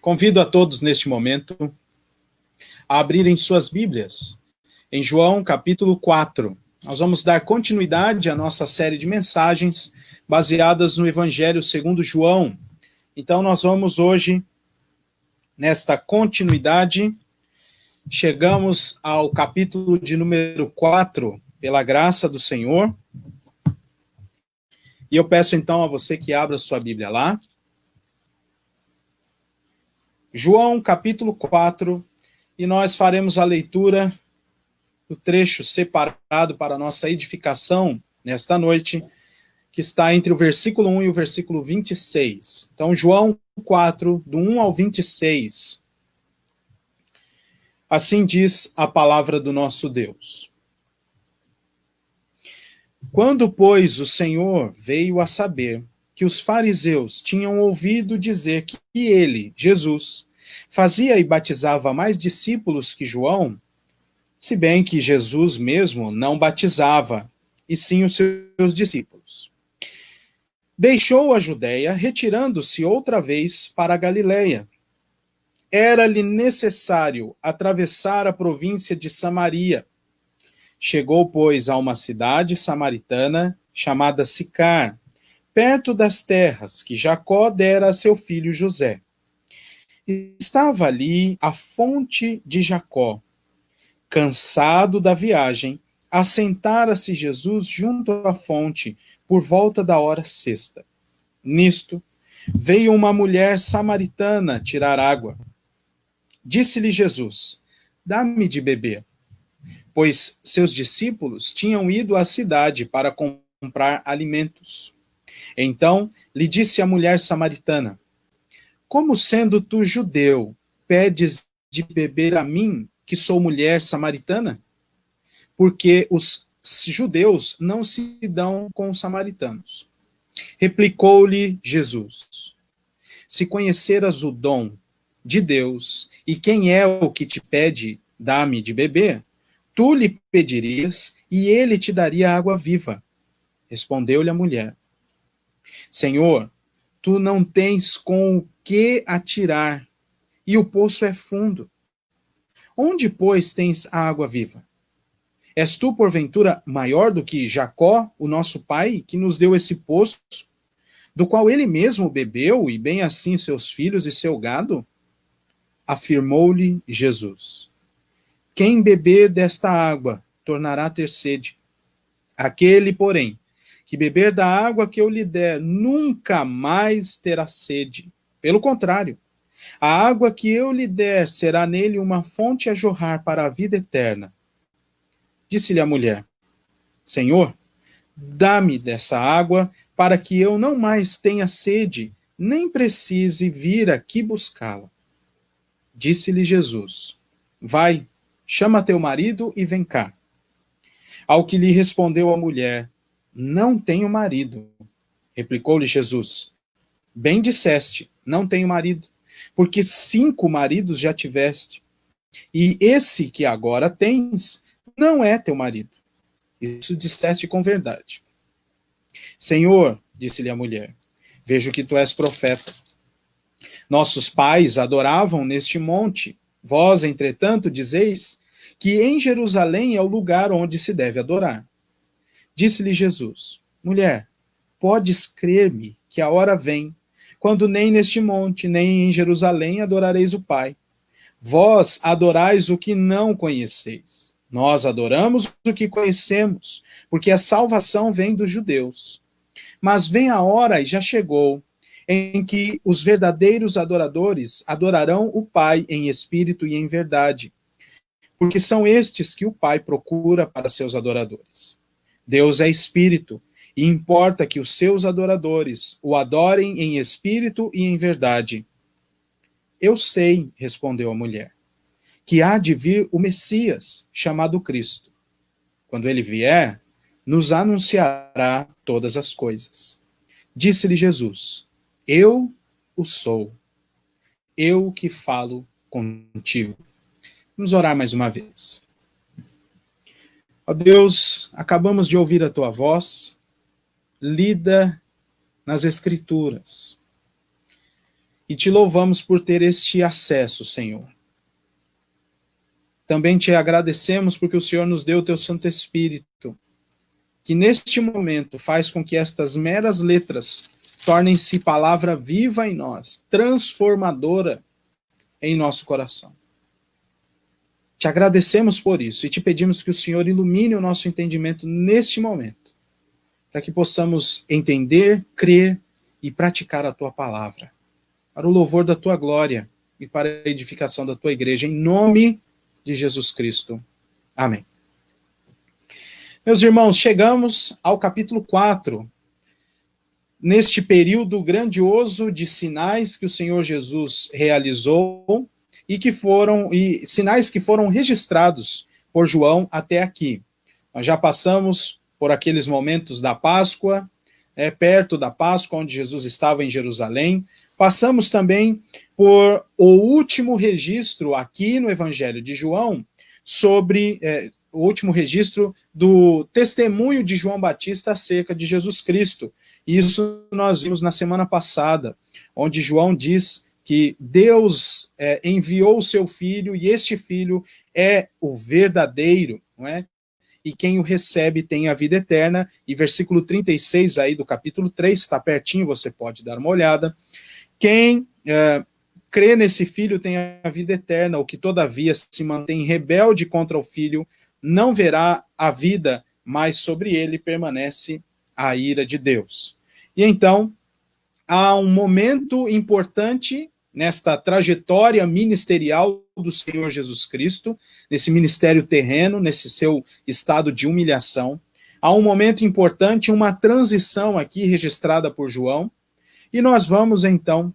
Convido a todos neste momento a abrirem suas Bíblias em João capítulo 4. Nós vamos dar continuidade à nossa série de mensagens baseadas no Evangelho segundo João. Então nós vamos hoje, nesta continuidade, chegamos ao capítulo de número 4, pela graça do Senhor. E eu peço então a você que abra sua Bíblia lá. João capítulo 4, e nós faremos a leitura do trecho separado para a nossa edificação nesta noite, que está entre o versículo 1 e o versículo 26. Então, João 4, do 1 ao 26. Assim diz a palavra do nosso Deus. Quando, pois, o Senhor veio a saber que os fariseus tinham ouvido dizer que ele, Jesus, fazia e batizava mais discípulos que João, se bem que Jesus mesmo não batizava, e sim os seus discípulos. Deixou a Judéia, retirando-se outra vez para a Galiléia. Era-lhe necessário atravessar a província de Samaria. Chegou, pois, a uma cidade samaritana chamada Sicar, perto das terras que Jacó dera a seu filho José. Estava ali a fonte de Jacó. Cansado da viagem, assentara-se Jesus junto à fonte por volta da hora sexta. Nisto, veio uma mulher samaritana tirar água. Disse-lhe Jesus: dá-me de beber. Pois seus discípulos tinham ido à cidade para comprar alimentos. Então lhe disse a mulher samaritana: como sendo tu judeu, pedes de beber a mim, que sou mulher samaritana? Porque os judeus não se dão com os samaritanos. Replicou-lhe Jesus: se conheceras o dom de Deus, e quem é o que te pede, dá-me de beber, tu lhe pedirias, e ele te daria água viva. Respondeu-lhe a mulher: Senhor, tu não tens com o que atirar, e o poço é fundo. Onde, pois, tens a água viva? És tu, porventura, maior do que Jacó, o nosso pai, que nos deu esse poço, do qual ele mesmo bebeu, e bem assim seus filhos e seu gado? Afirmou-lhe Jesus: quem beber desta água tornará a ter sede. Aquele, porém, que beber da água que eu lhe der, nunca mais terá sede. Pelo contrário, a água que eu lhe der será nele uma fonte a jorrar para a vida eterna. Disse-lhe a mulher: Senhor, dá-me dessa água, para que eu não mais tenha sede, nem precise vir aqui buscá-la. Disse-lhe Jesus: vai, chama teu marido e vem cá. Ao que lhe respondeu a mulher: não tenho marido. Replicou-lhe Jesus: bem disseste, não tenho marido, porque 5 maridos já tiveste, e esse que agora tens não é teu marido. Isso disseste com verdade. Senhor, disse-lhe a mulher, vejo que tu és profeta. Nossos pais adoravam neste monte. Vós, entretanto, dizeis que em Jerusalém é o lugar onde se deve adorar. Disse-lhe Jesus: mulher, podes crer-me que a hora vem, quando nem neste monte, nem em Jerusalém adorareis o Pai. Vós adorais o que não conheceis. Nós adoramos o que conhecemos, porque a salvação vem dos judeus. Mas vem a hora, e já chegou, em que os verdadeiros adoradores adorarão o Pai em espírito e em verdade, porque são estes que o Pai procura para seus adoradores. Deus é espírito, e importa que os seus adoradores o adorem em espírito e em verdade. Eu sei, respondeu a mulher, que há de vir o Messias, chamado Cristo. Quando ele vier, nos anunciará todas as coisas. Disse-lhe Jesus: eu o sou, eu que falo contigo. Vamos orar mais uma vez. Ó Deus, acabamos de ouvir a tua voz, lida nas Escrituras. E te louvamos por ter este acesso, Senhor. Também te agradecemos porque o Senhor nos deu o teu Santo Espírito, que neste momento faz com que estas meras letras tornem-se palavra viva em nós, transformadora em nosso coração. Te agradecemos por isso e te pedimos que o Senhor ilumine o nosso entendimento neste momento, para que possamos entender, crer e praticar a tua palavra, para o louvor da tua glória e para a edificação da tua igreja, em nome de Jesus Cristo. Amém. Meus irmãos, chegamos ao capítulo 4, neste período grandioso de sinais que o Senhor Jesus realizou e sinais que foram registrados por João até aqui. Nós já passamos por aqueles momentos da Páscoa, perto da Páscoa, onde Jesus estava em Jerusalém. Passamos também por o último registro aqui no Evangelho de João sobre o último registro do testemunho de João Batista acerca de Jesus Cristo. Isso nós vimos na semana passada, onde João diz que Deus enviou o seu Filho e este Filho é o verdadeiro, não é? E quem o recebe tem a vida eterna. E versículo 36 aí do capítulo 3, está pertinho, você pode dar uma olhada. Quem crê nesse Filho tem a vida eterna, o que todavia se mantém rebelde contra o Filho não verá a vida, mas sobre ele permanece a ira de Deus. E então, há um momento importante nesta trajetória ministerial do Senhor Jesus Cristo, nesse ministério terreno, nesse seu estado de humilhação. Há um momento importante, uma transição aqui registrada por João, e nós vamos então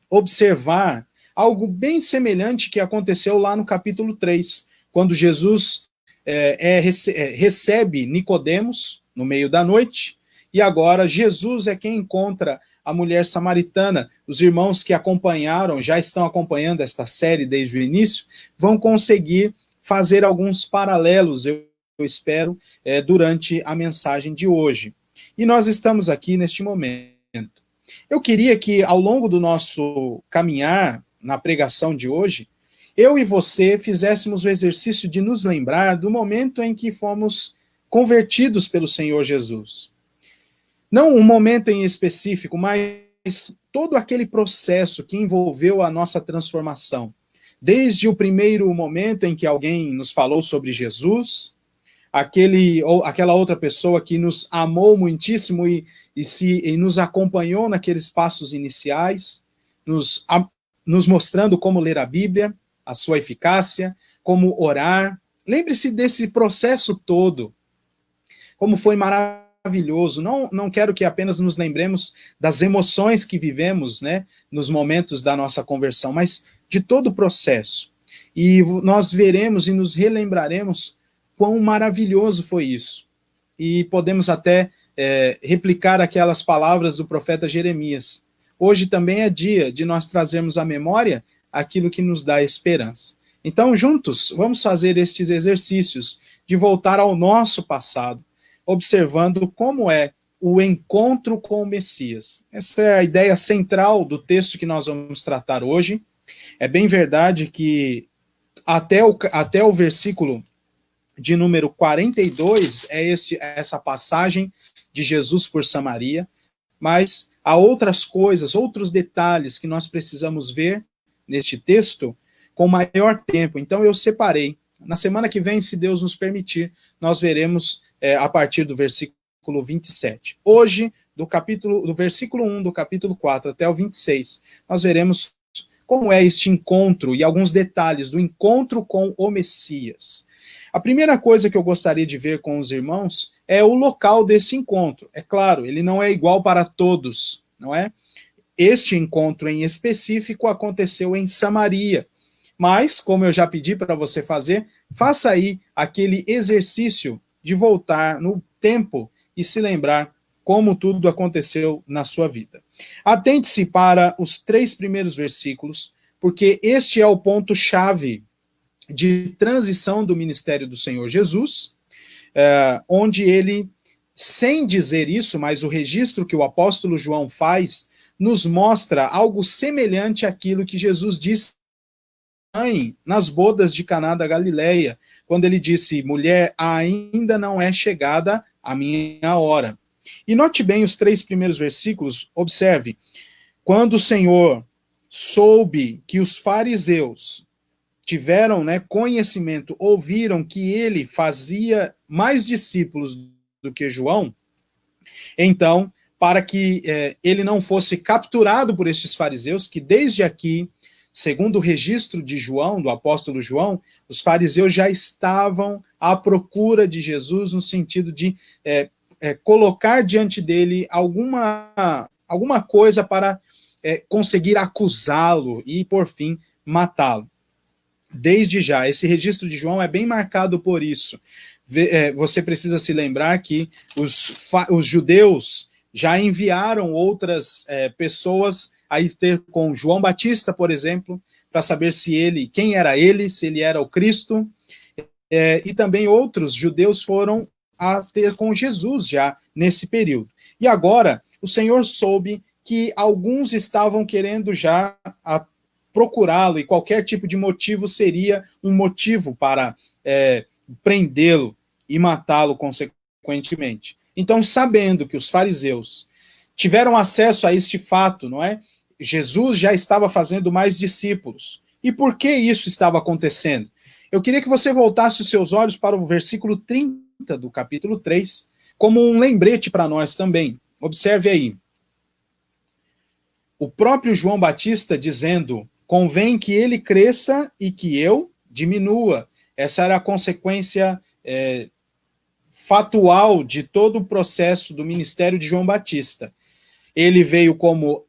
observar algo bem semelhante que aconteceu lá no capítulo 3, quando Jesus recebe Nicodemos no meio da noite, e agora Jesus é quem encontra a mulher samaritana. Os irmãos que acompanharam, já estão acompanhando esta série desde o início, vão conseguir fazer alguns paralelos, eu espero, durante a mensagem de hoje. E nós estamos aqui neste momento. Eu queria que, ao longo do nosso caminhar na pregação de hoje, eu e você fizéssemos o exercício de nos lembrar do momento em que fomos convertidos pelo Senhor Jesus. Não um momento em específico, mas todo aquele processo que envolveu a nossa transformação. Desde o primeiro momento em que alguém nos falou sobre Jesus, aquela outra pessoa que nos amou muitíssimo e nos acompanhou naqueles passos iniciais, nos mostrando como ler a Bíblia, a sua eficácia, como orar. Lembre-se desse processo todo, como foi maravilhoso. Não quero que apenas nos lembremos das emoções que vivemos, né, nos momentos da nossa conversão, mas de todo o processo. E nós veremos e nos relembraremos quão maravilhoso foi isso. E podemos até replicar aquelas palavras do profeta Jeremias. Hoje também é dia de nós trazermos à memória aquilo que nos dá esperança. Então, juntos, vamos fazer estes exercícios de voltar ao nosso passado, observando como é o encontro com o Messias. Essa é a ideia central do texto que nós vamos tratar hoje. É bem verdade que até o versículo de número 42 essa passagem de Jesus por Samaria, mas há outras coisas, outros detalhes que nós precisamos ver neste texto com maior tempo. Então eu separei. Na semana que vem, se Deus nos permitir, nós veremos a partir do versículo 27. Hoje, do versículo 1 do capítulo 4 até o 26, nós veremos como é este encontro e alguns detalhes do encontro com o Messias. A primeira coisa que eu gostaria de ver com os irmãos é o local desse encontro. É claro, ele não é igual para todos, não é? Este encontro em específico aconteceu em Samaria. Mas, como eu já pedi para você fazer, faça aí aquele exercício de voltar no tempo e se lembrar como tudo aconteceu na sua vida. Atente-se para os 3 primeiros versículos, porque este é o ponto-chave de transição do ministério do Senhor Jesus, onde ele sem dizer isso, mas o registro que o apóstolo João faz nos mostra algo semelhante àquilo que Jesus disse nas bodas de Caná da Galileia, quando ele disse: mulher, ainda não é chegada a minha hora. E note bem os 3 primeiros versículos, observe. Quando o Senhor soube que os fariseus tiveram, né, conhecimento, ouviram que ele fazia mais discípulos do que João, então, para que ele não fosse capturado por estes fariseus, que desde aqui, segundo o registro de João, do apóstolo João, os fariseus já estavam à procura de Jesus no sentido de colocar diante dele alguma coisa para conseguir acusá-lo e, por fim, matá-lo. Desde já, esse registro de João é bem marcado por isso. Você precisa se lembrar que os judeus já enviaram outras pessoas a ir ter com João Batista, por exemplo, para saber quem era ele, se ele era o Cristo, e também outros judeus foram a ter com Jesus já nesse período. E agora, o Senhor soube que alguns estavam querendo já procurá-lo, e qualquer tipo de motivo seria um motivo para prendê-lo e matá-lo consequentemente. Então, sabendo que os fariseus tiveram acesso a este fato, não é? Jesus já estava fazendo mais discípulos. E por que isso estava acontecendo? Eu queria que você voltasse os seus olhos para o versículo 30 do capítulo 3, como um lembrete para nós também. Observe aí. O próprio João Batista dizendo: convém que ele cresça e que eu diminua. Essa era a consequência fatual de todo o processo do ministério de João Batista. Ele veio como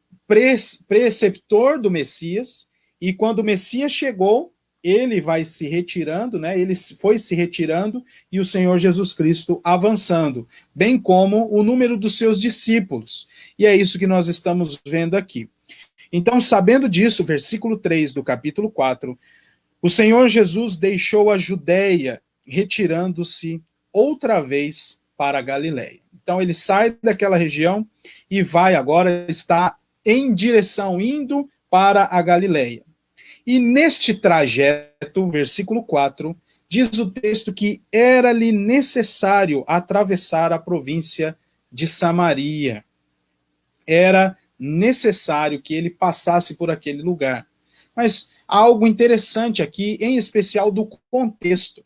preceptor do Messias, e quando o Messias chegou, ele vai se retirando, né? Ele foi se retirando, e o Senhor Jesus Cristo avançando, bem como o número dos seus discípulos. E é isso que nós estamos vendo aqui. Então, sabendo disso, versículo 3 do capítulo 4, o Senhor Jesus deixou a Judéia, retirando-se outra vez para a Galileia. Então, ele sai daquela região e vai agora, está em direção, indo para a Galileia. E neste trajeto, versículo 4, diz o texto que era-lhe necessário atravessar a província de Samaria. Era necessário que ele passasse por aquele lugar. Mas há algo interessante aqui, em especial do contexto.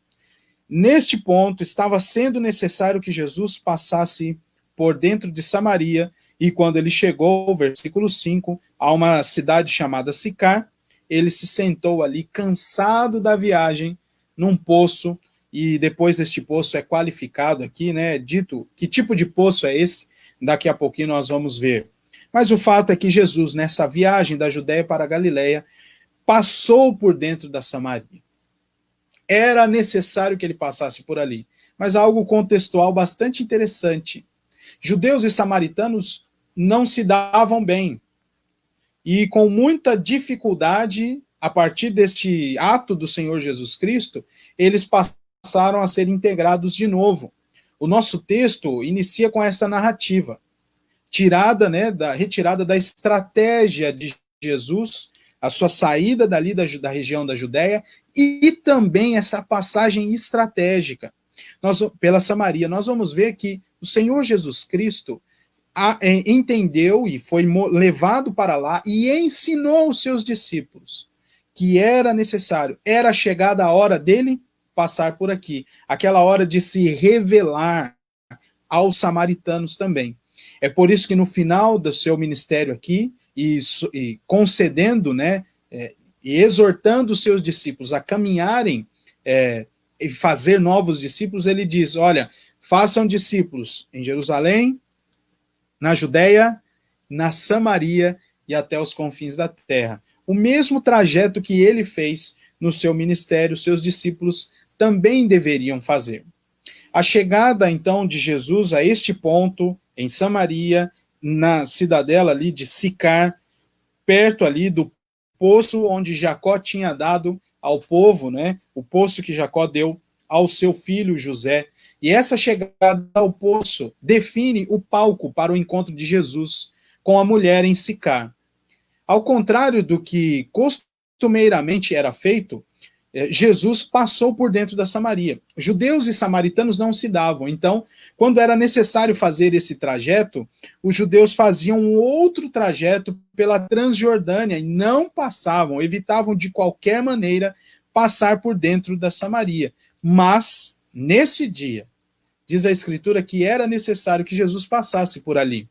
Neste ponto, estava sendo necessário que Jesus passasse por dentro de Samaria, e quando ele chegou, versículo 5, a uma cidade chamada Sicar, ele se sentou ali, cansado da viagem, num poço, e depois deste poço é qualificado aqui, né, dito que tipo de poço é esse, daqui a pouquinho nós vamos ver. Mas o fato é que Jesus, nessa viagem da Judéia para a Galileia, passou por dentro da Samaria. Era necessário que ele passasse por ali. Mas há algo contextual bastante interessante. Judeus e samaritanos não se davam bem. E com muita dificuldade, a partir deste ato do Senhor Jesus Cristo, eles passaram a ser integrados de novo. O nosso texto inicia com essa narrativa, retirada da estratégia de Jesus, a sua saída dali da região da Judéia, e também essa passagem estratégica pela Samaria. Nós vamos ver que o Senhor Jesus Cristo entendeu e foi levado para lá e ensinou os seus discípulos que era necessário, era chegada a hora dele passar por aqui, aquela hora de se revelar aos samaritanos também. É por isso que no final do seu ministério aqui, e concedendo, né, e exortando os seus discípulos a caminharem e fazer novos discípulos, ele diz: olha, façam discípulos em Jerusalém, na Judéia, na Samaria e até os confins da terra. O mesmo trajeto que ele fez no seu ministério, seus discípulos também deveriam fazer. A chegada, então, de Jesus a este ponto, em Samaria, na cidadela ali de Sicar, perto ali do poço onde Jacó tinha dado ao povo, né? O poço que Jacó deu ao seu filho José. E essa chegada ao poço define o palco para o encontro de Jesus com a mulher em Sicar. Ao contrário do que costumeiramente era feito, Jesus passou por dentro da Samaria. Judeus e samaritanos não se davam. Então, quando era necessário fazer esse trajeto, os judeus faziam um outro trajeto pela Transjordânia e não passavam, evitavam de qualquer maneira passar por dentro da Samaria. Mas, nesse dia, diz a Escritura que era necessário que Jesus passasse por ali.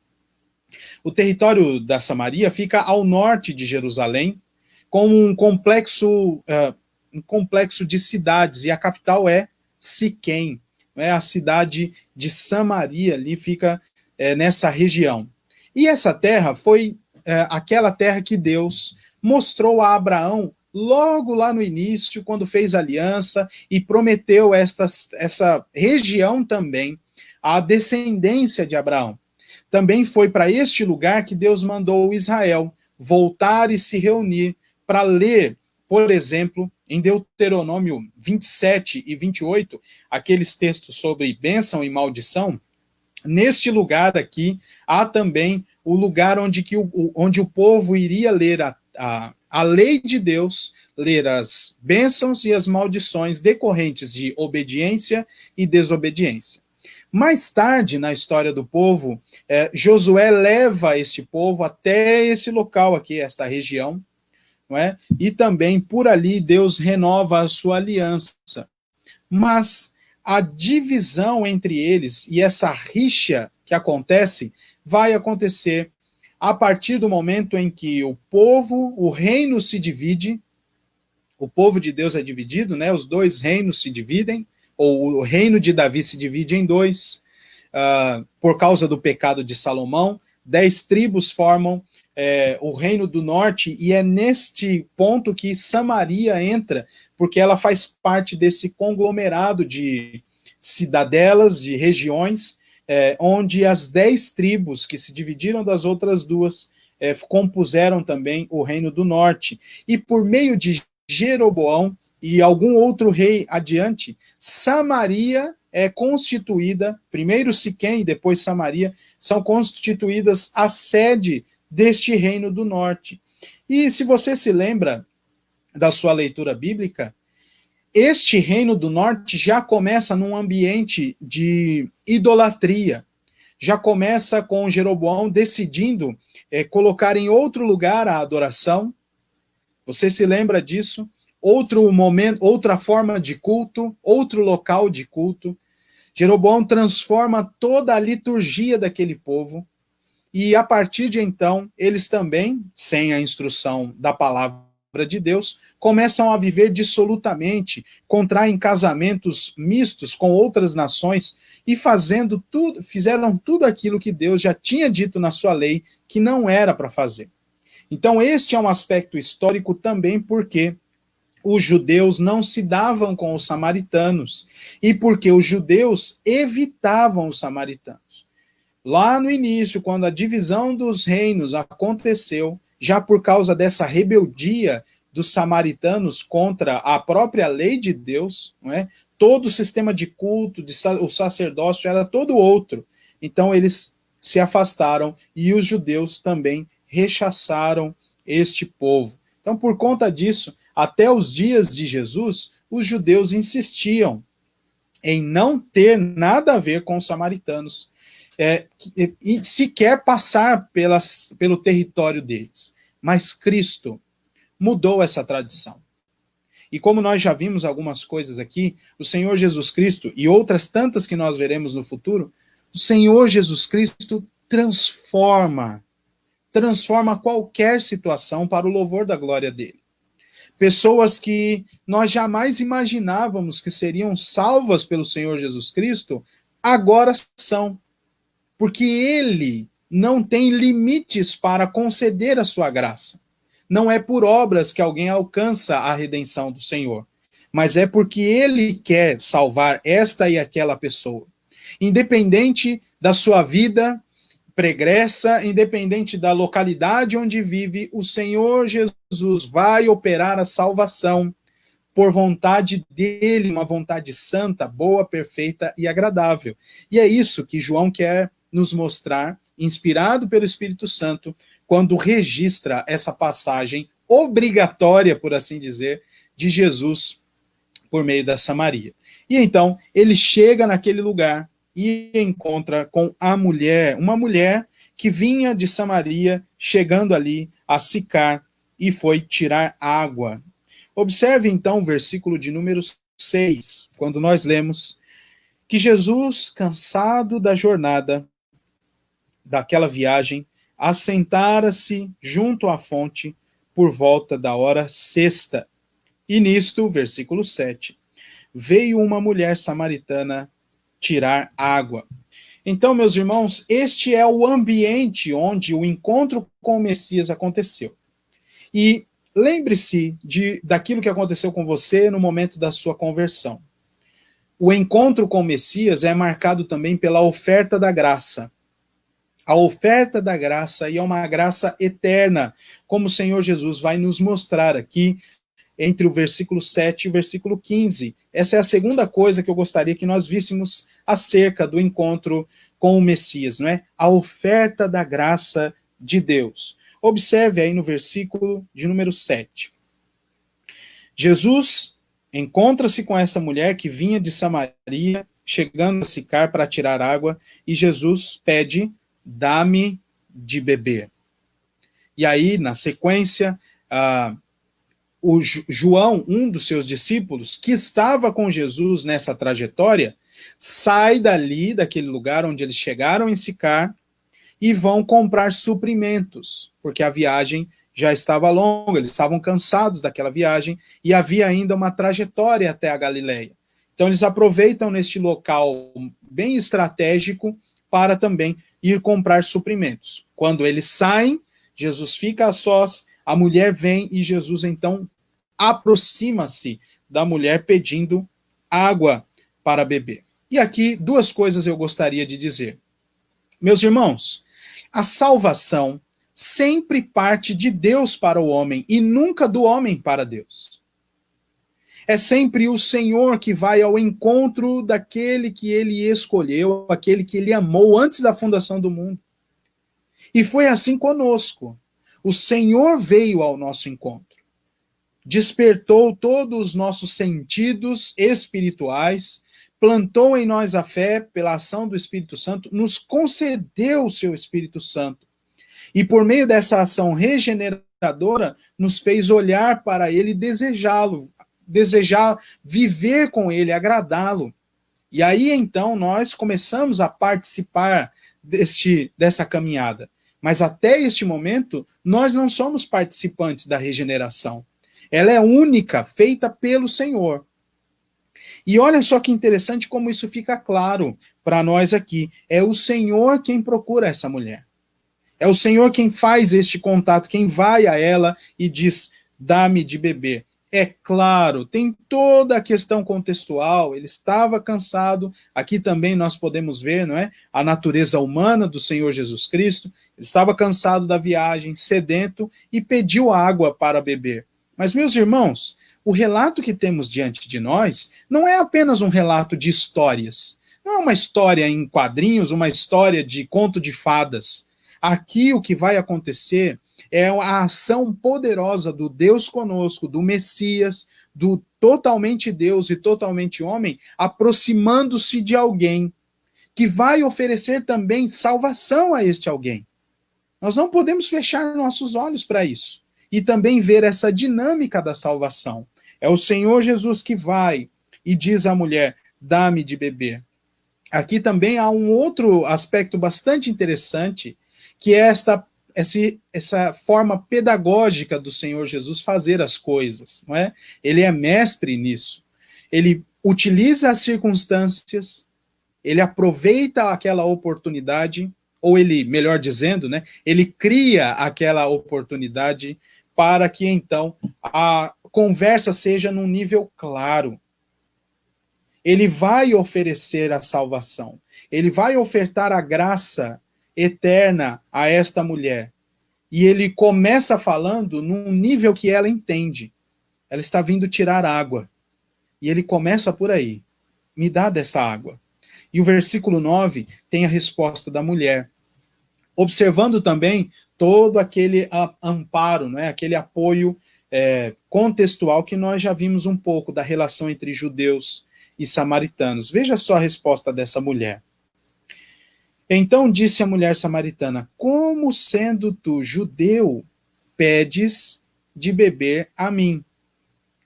O território da Samaria fica ao norte de Jerusalém, com um complexo de cidades, e a capital é Siquém, a cidade de Samaria, ali fica nessa região. E essa terra foi aquela terra que Deus mostrou a Abraão logo lá no início, quando fez aliança e prometeu essa região também à descendência de Abraão. Também foi para este lugar que Deus mandou Israel voltar e se reunir para ler, por exemplo, em Deuteronômio 27 e 28, aqueles textos sobre bênção e maldição. Neste lugar aqui, há também o lugar onde o povo iria ler a lei de Deus, ler as bênçãos e as maldições decorrentes de obediência e desobediência. Mais tarde, na história do povo, Josué leva este povo até esse local aqui, esta região, não é? E também por ali Deus renova a sua aliança. Mas a divisão entre eles e essa rixa que acontece vai acontecer a partir do momento em que o reino se divide, o povo de Deus é dividido, né? Os dois reinos se dividem, ou o reino de Davi se divide em dois, por causa do pecado de Salomão. 10 tribos formam o reino do norte, e é neste ponto que Samaria entra, porque ela faz parte desse conglomerado de cidadelas, de regiões, onde as 10 tribos que se dividiram das outras duas compuseram também o reino do norte. E por meio de Jeroboão e algum outro rei adiante, Samaria é constituída, primeiro Siquém e depois Samaria, são constituídas a sede deste reino do norte. E se você se lembra da sua leitura bíblica, este reino do norte já começa num ambiente de idolatria. Já começa com Jeroboão decidindo colocar em outro lugar a adoração. Você se lembra disso? Outro momento, outra forma de culto, outro local de culto. Jeroboão transforma toda a liturgia daquele povo, e a partir de então, eles também, sem a instrução da palavra de Deus, começam a viver dissolutamente, contraem casamentos mistos com outras nações e fizeram tudo aquilo que Deus já tinha dito na sua lei que não era para fazer. Então, este é um aspecto histórico também, porque os judeus não se davam com os samaritanos, e porque os judeus evitavam os samaritanos. Lá no início, quando a divisão dos reinos aconteceu, já por causa dessa rebeldia dos samaritanos contra a própria lei de Deus, não é? Todo o sistema de culto, o sacerdócio era todo outro. Então eles se afastaram, e os judeus também rechaçaram este povo. Então, por conta disso, até os dias de Jesus, os judeus insistiam em não ter nada a ver com os samaritanos, e sequer passar pelo território deles. Mas Cristo mudou essa tradição. E como nós já vimos algumas coisas aqui, o Senhor Jesus Cristo, e outras tantas que nós veremos no futuro, o Senhor Jesus Cristo transforma qualquer situação para o louvor da glória dele. Pessoas que nós jamais imaginávamos que seriam salvas pelo Senhor Jesus Cristo, agora são. Porque ele não tem limites para conceder a sua graça. Não é por obras que alguém alcança a redenção do Senhor, mas é porque ele quer salvar esta e aquela pessoa. Independente da sua vida pregressa, independente da localidade onde vive, o Senhor Jesus vai operar a salvação por vontade dele, uma vontade santa, boa, perfeita e agradável. E é isso que João quer nos mostrar, inspirado pelo Espírito Santo, quando registra essa passagem obrigatória, por assim dizer, de Jesus por meio da Samaria. E então ele chega naquele lugar e encontra com a mulher, uma mulher que vinha de Samaria, chegando ali a Sicar e foi tirar água. Observe então o versículo de número 6, quando nós lemos que Jesus, cansado da jornada, daquela viagem, assentara-se junto à fonte por volta da hora sexta. E nisto, versículo 7, veio uma mulher samaritana tirar água. Então, meus irmãos, este é o ambiente onde o encontro com o Messias aconteceu. E lembre-se daquilo que aconteceu com você no momento da sua conversão. O encontro com o Messias é marcado também pela oferta da graça. A oferta da graça, e é uma graça eterna, como o Senhor Jesus vai nos mostrar aqui entre o versículo 7 e o versículo 15. Essa é a segunda coisa que eu gostaria que nós víssemos acerca do encontro com o Messias, não é? A oferta da graça de Deus. Observe aí no versículo de número 7. Jesus encontra-se com essa mulher que vinha de Samaria, chegando a Sicar para tirar água, e Jesus pede: dá-me de beber. E aí, na sequência, o João, um dos seus discípulos, que estava com Jesus nessa trajetória, sai dali, daquele lugar onde eles chegaram em Sicar, e vão comprar suprimentos, porque a viagem já estava longa, eles estavam cansados daquela viagem, e havia ainda uma trajetória até a Galileia. Então eles aproveitam neste local bem estratégico para também ir comprar suprimentos. Quando eles saem, Jesus fica a sós, a mulher vem e Jesus então aproxima-se da mulher pedindo água para beber. E aqui duas coisas eu gostaria de dizer. Meus irmãos, a salvação sempre parte de Deus para o homem e nunca do homem para Deus. É sempre o Senhor que vai ao encontro daquele que ele escolheu, aquele que ele amou antes da fundação do mundo. E foi assim conosco. O Senhor veio ao nosso encontro, despertou todos os nossos sentidos espirituais, plantou em nós a fé pela ação do Espírito Santo, nos concedeu o seu Espírito Santo. E por meio dessa ação regeneradora, nos fez olhar para ele e desejá-lo, desejar viver com ele, agradá-lo. E aí então nós começamos a participar dessa caminhada. Mas até este momento, nós não somos participantes da regeneração. Ela é única, feita pelo Senhor. E olha só que interessante como isso fica claro para nós aqui. É o Senhor quem procura essa mulher. É o Senhor quem faz este contato, quem vai a ela e diz: dá-me de beber. É claro, tem toda a questão contextual, ele estava cansado, aqui também nós podemos ver, não é? A natureza humana do Senhor Jesus Cristo, ele estava cansado da viagem, sedento, e pediu água para beber. Mas, meus irmãos, o relato que temos diante de nós não é apenas um relato de histórias, não é uma história em quadrinhos, uma história de conto de fadas. Aqui o que vai acontecer é a ação poderosa do Deus conosco, do Messias, do totalmente Deus e totalmente homem, aproximando-se de alguém que vai oferecer também salvação a este alguém. Nós não podemos fechar nossos olhos para isso. E também ver essa dinâmica da salvação. É o Senhor Jesus que vai e diz à mulher: dá-me de beber. Aqui também há um outro aspecto bastante interessante, que é essa forma pedagógica do Senhor Jesus fazer as coisas, não é? Ele é mestre nisso. Ele utiliza as circunstâncias, ele aproveita aquela oportunidade, ou ele, melhor dizendo, né, ele cria aquela oportunidade para que então a conversa seja num nível claro. Ele vai oferecer a salvação, ele vai ofertar a graça eterna a esta mulher. E ele começa falando num nível que ela entende. ela está vindo tirar água. E ele começa por aí: me dá dessa água. E o versículo 9 tem a resposta da mulher, observando também todo aquele amparo, né, aquele apoio contextual que nós já vimos um pouco da relação entre judeus e samaritanos. Veja só a resposta dessa mulher. Então disse a mulher samaritana: como sendo tu judeu, pedes de beber a mim,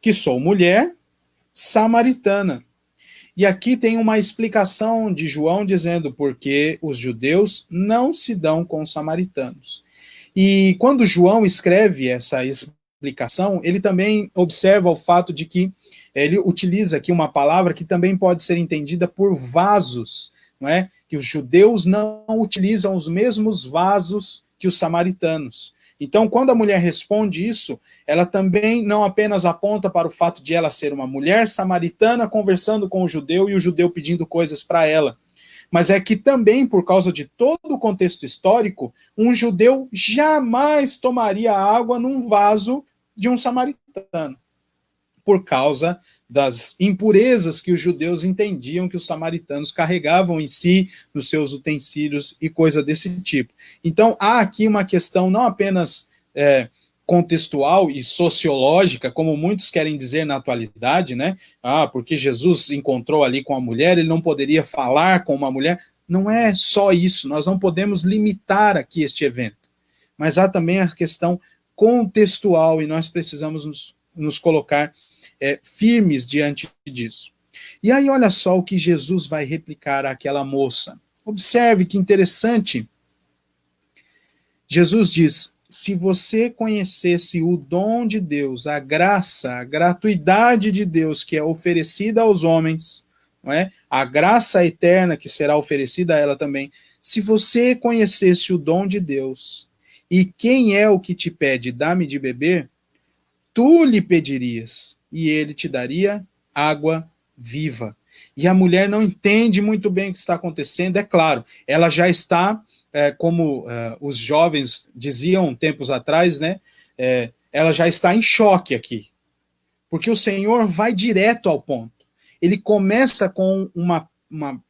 que sou mulher samaritana? E aqui tem uma explicação de João dizendo porque os judeus não se dão com os samaritanos. E quando João escreve essa explicação, ele também observa o fato de que ele utiliza aqui uma palavra que também pode ser entendida por vasos, não é? Que os judeus não utilizam os mesmos vasos que os samaritanos. Então, quando a mulher responde isso, ela também não apenas aponta para o fato de ela ser uma mulher samaritana conversando com o judeu e o judeu pedindo coisas para ela, mas é que também, por causa de todo o contexto histórico, um judeu jamais tomaria água num vaso de um samaritano, por causa das impurezas que os judeus entendiam que os samaritanos carregavam em si, nos seus utensílios e coisa desse tipo. Então, há aqui uma questão não apenas contextual e sociológica, como muitos querem dizer na atualidade, né? Porque Jesus encontrou ali com a mulher, ele não poderia falar com uma mulher. Não é só isso, nós não podemos limitar aqui este evento. Mas há também a questão contextual e nós precisamos nos colocar firmes diante disso. E aí, olha só o que Jesus vai replicar àquela moça. Observe que interessante. Jesus diz: se você conhecesse o dom de Deus, a graça, a gratuidade de Deus que é oferecida aos homens, não é? A graça eterna que será oferecida a ela também. Se você conhecesse o dom de Deus e quem é o que te pede, dá-me de beber, tu lhe pedirias e ele te daria água viva. E a mulher não entende muito bem o que está acontecendo, é claro, ela já está, como os jovens diziam tempos atrás, né? Ela já está em choque aqui, porque o Senhor vai direto ao ponto. Ele começa com uma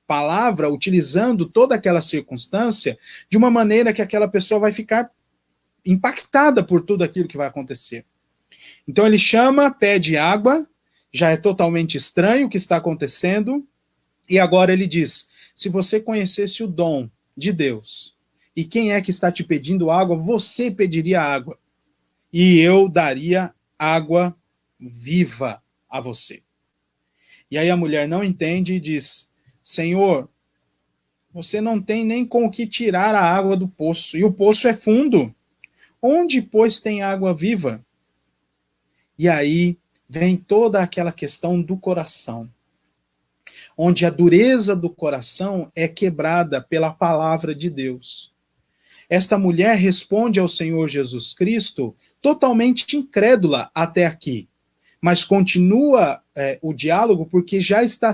palavra, utilizando toda aquela circunstância, de uma maneira que aquela pessoa vai ficar impactada por tudo aquilo que vai acontecer. Então ele chama, pede água, já é totalmente estranho o que está acontecendo, e agora ele diz: se você conhecesse o dom de Deus, e quem é que está te pedindo água, você pediria água, e eu daria água viva a você. E aí a mulher não entende e diz: Senhor, você não tem nem com o que tirar a água do poço, e o poço é fundo. Onde, pois, tem água viva? E aí vem toda aquela questão do coração, onde a dureza do coração é quebrada pela palavra de Deus. Esta mulher responde ao Senhor Jesus Cristo totalmente incrédula até aqui, mas continua o diálogo porque já está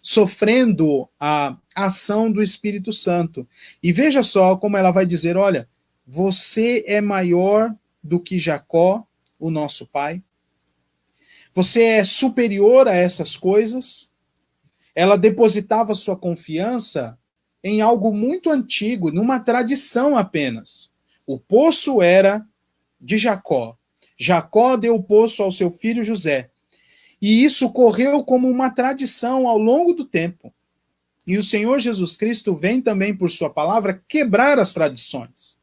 sofrendo a ação do Espírito Santo. E veja só como ela vai dizer: olha, você é maior do que Jacó, o nosso pai? Você é superior a essas coisas? Ela depositava sua confiança em algo muito antigo, numa tradição apenas. O poço era de Jacó. Jacó deu o poço ao seu filho José. E isso correu como uma tradição ao longo do tempo. E o Senhor Jesus Cristo vem também, por sua palavra, quebrar as tradições.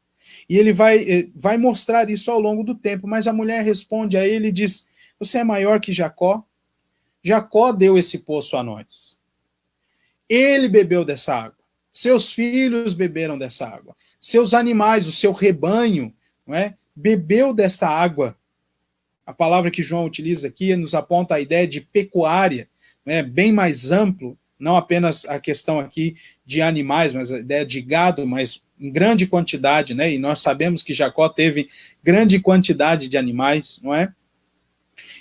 E ele vai mostrar isso ao longo do tempo. Mas a mulher responde a ele e diz: você é maior que Jacó? Jacó deu esse poço a nós. Ele bebeu dessa água. Seus filhos beberam dessa água. Seus animais, o seu rebanho, não é? Bebeu dessa água. A palavra que João utiliza aqui nos aponta a ideia de pecuária, né? Bem mais amplo, não apenas a questão aqui de animais, mas a ideia de gado, mas em grande quantidade, né? E nós sabemos que Jacó teve grande quantidade de animais, não é?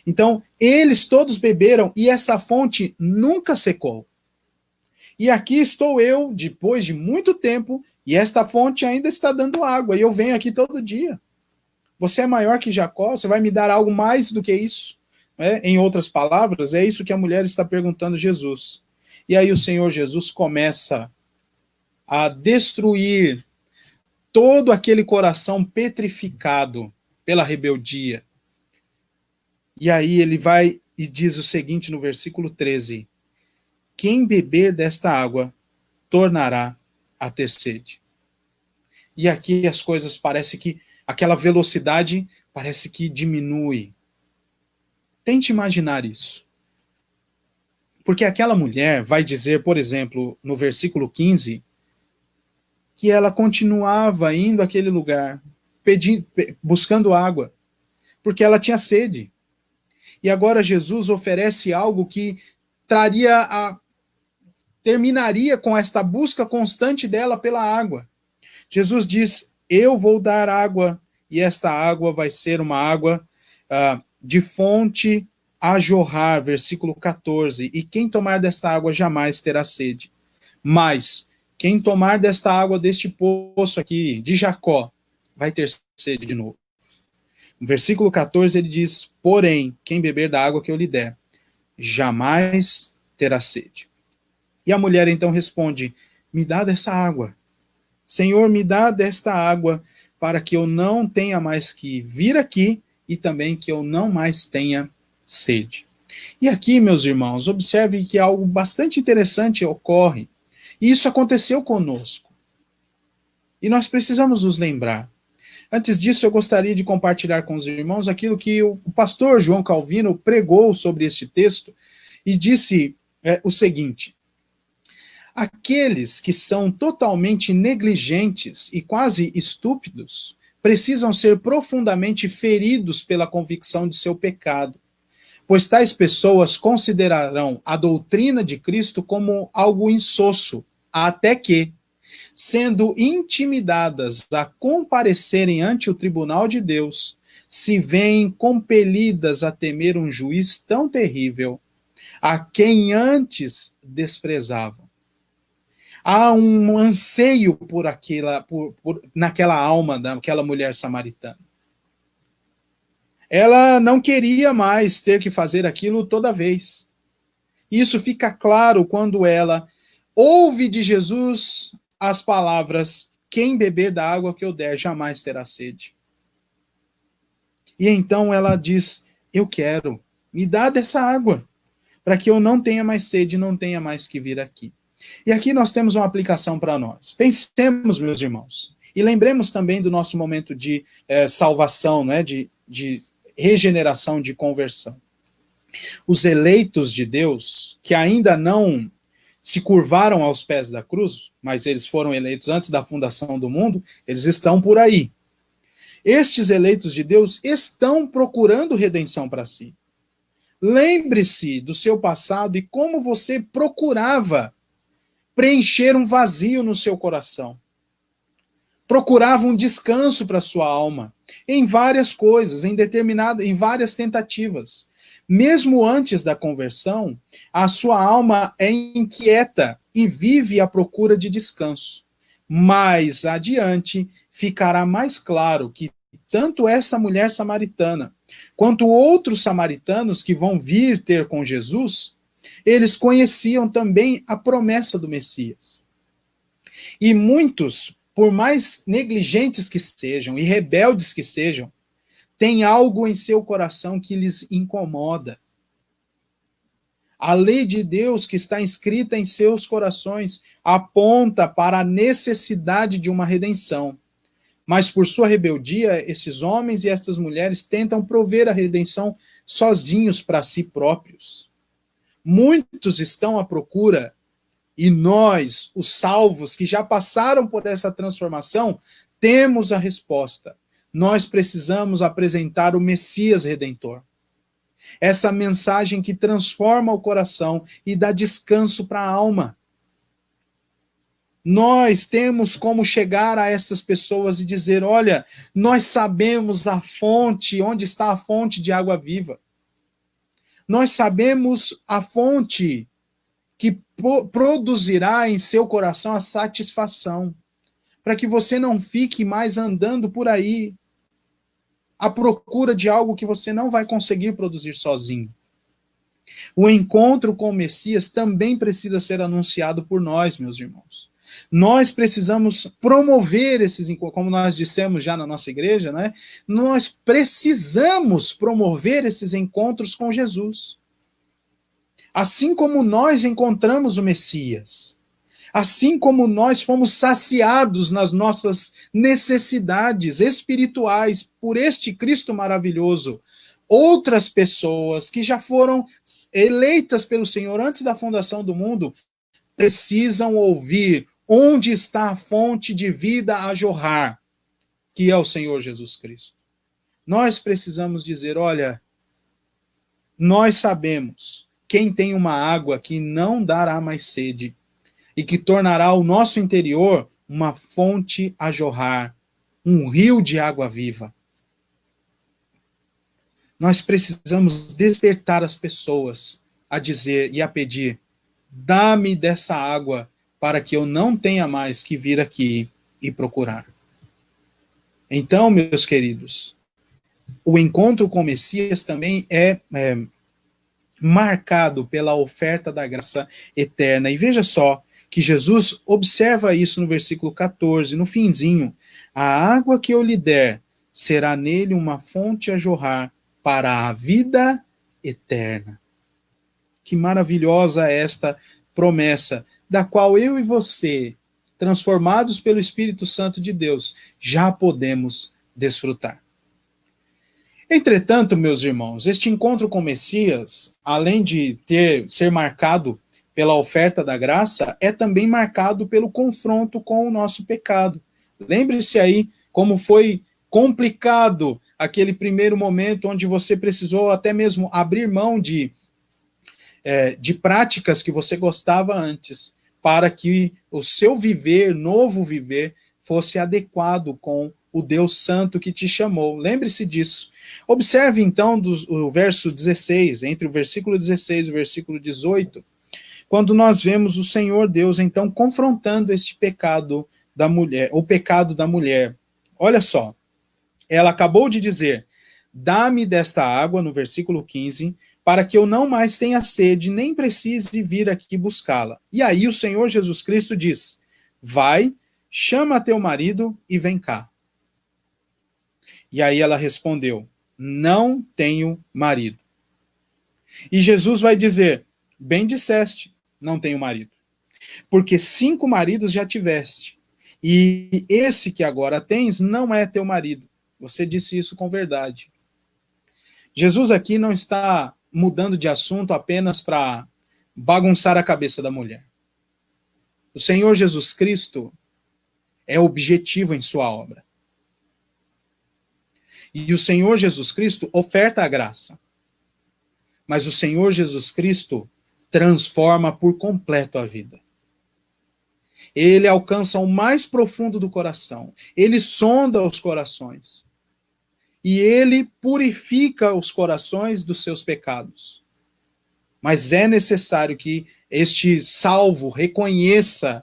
Então, eles todos beberam e essa fonte nunca secou. E aqui estou eu, depois de muito tempo, e esta fonte ainda está dando água, e eu venho aqui todo dia. Você é maior que Jacó? Você vai me dar algo mais do que isso? Em outras palavras, é isso que a mulher está perguntando a Jesus. E aí o Senhor Jesus começa a destruir todo aquele coração petrificado pela rebeldia. E aí ele vai e diz o seguinte no versículo 13: quem beber desta água tornará a ter sede. E aqui as coisas parece que aquela velocidade parece que diminui. Tente imaginar isso. Porque aquela mulher vai dizer, por exemplo, no versículo 15, que ela continuava indo àquele lugar, buscando água, porque ela tinha sede. E agora Jesus oferece algo que terminaria com esta busca constante dela pela água. Jesus diz: eu vou dar água, e esta água vai ser uma água de fonte a jorrar, versículo 14, e quem tomar desta água jamais terá sede. Mas quem tomar desta água deste poço aqui, de Jacó, vai ter sede de novo. No versículo 14 ele diz: porém, quem beber da água que eu lhe der, jamais terá sede. E a mulher então responde: me dá dessa água. Senhor, me dá desta água, para que eu não tenha mais que vir aqui e também que eu não mais tenha sede. E aqui, meus irmãos, observe que algo bastante interessante ocorre. E isso aconteceu conosco. E nós precisamos nos lembrar. Antes disso, eu gostaria de compartilhar com os irmãos aquilo que o pastor João Calvino pregou sobre este texto e disse o seguinte: aqueles que são totalmente negligentes e quase estúpidos precisam ser profundamente feridos pela convicção de seu pecado, pois tais pessoas considerarão a doutrina de Cristo como algo insosso, até que, sendo intimidadas a comparecerem ante o tribunal de Deus, se veem compelidas a temer um juiz tão terrível, a quem antes desprezavam. Há um anseio por naquela alma daquela mulher samaritana. Ela não queria mais ter que fazer aquilo toda vez. Isso fica claro quando ela ouve de Jesus as palavras: quem beber da água que eu der jamais terá sede. E então ela diz: eu quero, me dá dessa água, para que eu não tenha mais sede, não tenha mais que vir aqui. E aqui nós temos uma aplicação para nós. Pensemos, meus irmãos, e lembremos também do nosso momento de salvação, né, de regeneração, de conversão. Os eleitos de Deus, que ainda não se curvaram aos pés da cruz, mas eles foram eleitos antes da fundação do mundo, eles estão por aí. Estes eleitos de Deus estão procurando redenção para si. Lembre-se do seu passado e como você procurava preencher um vazio no seu coração. Procurava um descanso para sua alma em várias coisas, em várias tentativas. Mesmo antes da conversão, a sua alma é inquieta e vive à procura de descanso. Mais adiante, ficará mais claro que tanto essa mulher samaritana, quanto outros samaritanos que vão vir ter com Jesus, eles conheciam também a promessa do Messias. E muitos, por mais negligentes que sejam e rebeldes que sejam, têm algo em seu coração que lhes incomoda. A lei de Deus que está inscrita em seus corações aponta para a necessidade de uma redenção. Mas por sua rebeldia, esses homens e estas mulheres tentam prover a redenção sozinhos para si próprios. Muitos estão à procura, e nós, os salvos que já passaram por essa transformação, temos a resposta. Nós precisamos apresentar o Messias Redentor. Essa mensagem que transforma o coração e dá descanso para a alma. Nós temos como chegar a estas pessoas e dizer: olha, nós sabemos a fonte, onde está a fonte de água viva. Nós sabemos a fonte que produzirá em seu coração a satisfação, para que você não fique mais andando por aí à procura de algo que você não vai conseguir produzir sozinho. O encontro com o Messias também precisa ser anunciado por nós, meus irmãos. Nós precisamos promover esses encontros, como nós dissemos já na nossa igreja, né? Nós precisamos promover esses encontros com Jesus. Assim como nós encontramos o Messias, assim como nós fomos saciados nas nossas necessidades espirituais por este Cristo maravilhoso, outras pessoas que já foram eleitas pelo Senhor antes da fundação do mundo precisam ouvir onde está a fonte de vida a jorrar, que é o Senhor Jesus Cristo. Nós precisamos dizer, olha, nós sabemos quem tem uma água que não dará mais sede e que tornará o nosso interior uma fonte a jorrar, um rio de água viva. Nós precisamos despertar as pessoas a dizer e a pedir, dá-me dessa água para que eu não tenha mais que vir aqui e procurar. Então, meus queridos, o encontro com o Messias também é marcado pela oferta da graça eterna. E veja só que Jesus observa isso no versículo 14, no finzinho. A água que eu lhe der será nele uma fonte a jorrar para a vida eterna. Que maravilhosa esta promessa, da qual eu e você, transformados pelo Espírito Santo de Deus, já podemos desfrutar. Entretanto, meus irmãos, este encontro com o Messias, além de ser marcado pela oferta da graça, é também marcado pelo confronto com o nosso pecado. Lembre-se aí como foi complicado aquele primeiro momento onde você precisou até mesmo abrir mão de práticas que você gostava antes, para que o seu viver, novo viver, fosse adequado com o Deus Santo que te chamou. Lembre-se disso. Observe então o verso 16, entre o versículo 16 e o versículo 18, quando nós vemos o Senhor Deus então confrontando este pecado da mulher, o pecado da mulher. Olha só, ela acabou de dizer, dá-me desta água, no versículo 15, para que eu não mais tenha sede, nem precise vir aqui buscá-la. E aí o Senhor Jesus Cristo diz, vai, chama teu marido e vem cá. E aí ela respondeu, não tenho marido. E Jesus vai dizer, bem disseste, não tenho marido. Porque 5 maridos já tiveste, e esse que agora tens não é teu marido. Você disse isso com verdade. Jesus aqui não está mudando de assunto apenas para bagunçar a cabeça da mulher. O Senhor Jesus Cristo é objetivo em sua obra. E o Senhor Jesus Cristo oferta a graça. Mas o Senhor Jesus Cristo transforma por completo a vida. Ele alcança o mais profundo do coração. Ele sonda os corações. E ele purifica os corações dos seus pecados. Mas é necessário que este salvo reconheça-se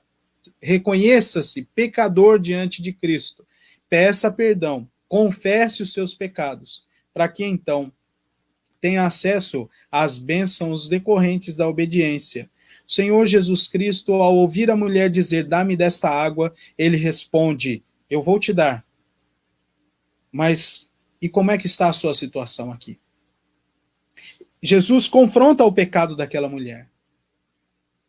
pecador diante de Cristo, peça perdão, confesse os seus pecados, para que então tenha acesso às bênçãos decorrentes da obediência. O Senhor Jesus Cristo, ao ouvir a mulher dizer, dá-me desta água, ele responde, eu vou te dar. Mas, e como é que está a sua situação aqui? Jesus confronta o pecado daquela mulher.